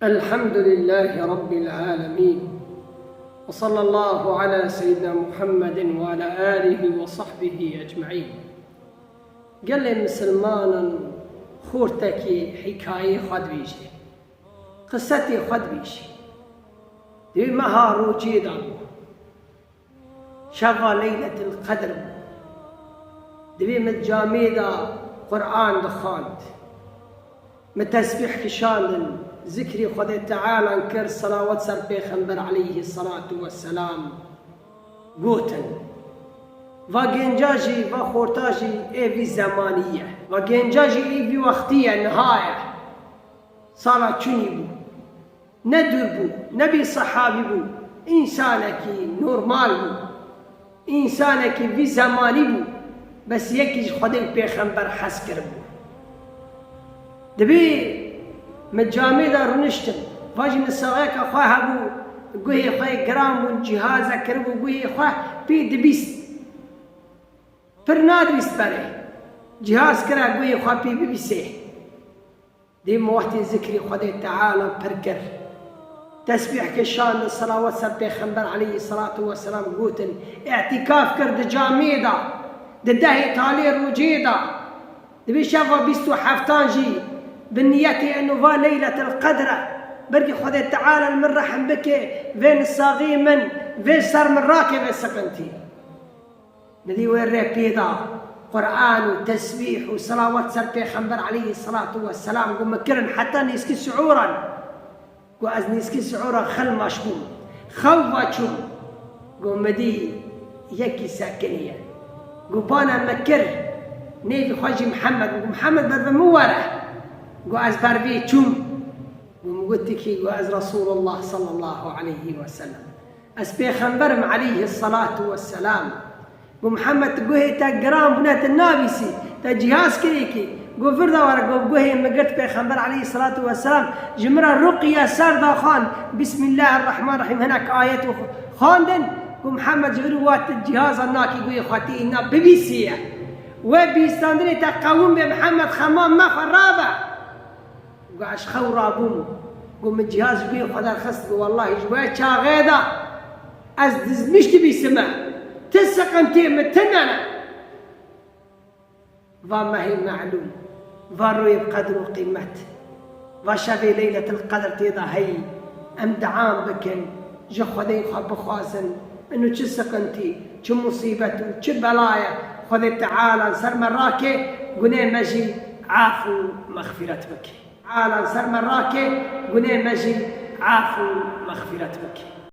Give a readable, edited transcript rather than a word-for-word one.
الحمد لله رب العالمين، وصلى الله على سيدنا محمد وعلى آله وصحبه أجمعين. قال لي مسلمان خورتكي حكاية خد بيشي قصتي خد بيشي دي مهار جيدا شغى ليلة القدر دي متجاميدا قرآن دخانت متسبيح كشان ذكري خدي تعالى انكر صلوات سر بيخنبر عليه الصلاة والسلام قوتن وجنجاجي وخورتاجي ايفي زمانية وجنجاجي ايفي وقتية نهاية صلاة شنيبو ندبو نبي صحابي بو إنسانك نورمال بو إنسانك في زماني بو بس يكي خدي بيخنبر حسكر بو دبي متجامدة رنشتن فاجي نساقيك أخواه أبو قوي أخواه قرام والجهاز أكربو قوي أخواه بي دبيست فرناد بيستبالي جهاز كرا قوي أخواه بي بيسيه دي موحتي ذكري خدي تعالى بركر تسبيح كشان الصلوات سبي خنبر عليه الصلاة والسلام قوتن اعتكاف كرد جامدة ددهي طالي رجيدة دبي شافوا بيستو حفتانجي بالنية أنه فا ليلة القدر بركي خذي تعالى المرحم بك فين الصاغي من فين صار من راكب السقنتي ندي وين ريبيدا قرآن وتسبيح وصلوات سر بيخنبر عليه الصلاة والسلام قم مكرن حتى نسكي سعورا قوز نسكي سعورا خل مشموم خواتشو قم مدي يكي ساكنية قبانا مكر نيفي خواجي محمد بدل مواره قاز باربي تشوم ومقتكي قاز رسول الله صلى الله عليه وسلم أسبي خنبرم عليه الصلاة والسلام ومحمد تقوهي تقرام بنات النابسي تجهاز كريكي قو فردا ورا قوهي مقرت بي خنبر عليه الصلاة والسلام جمرة الرقية ساردا خان بسم الله الرحمن الرحيم هناك آية خاندن ومحمد جغروات الجهاز الناكي قوي خواتي إنا ببيسية وبيستاندني تقاوم بمحمد خمام ما فرابة وقاش خورا بوم قوم الجهاز بيه خذا الخص والله جواي شاغيدا أزدز مش تبي سمع تسقنتي متننا فما هي معلوم فاروي بقدر وقيمت فشافي ليلة القدر تيضا هي أمدعام بكن جو خذي خب خازن إنه تسقنتي شو مصيبته شو بلايا خذي تعالى صار مراكي قني مجي عافو مغفرة بك تعالى صار مراكي قني مجي عافو مغفرة بك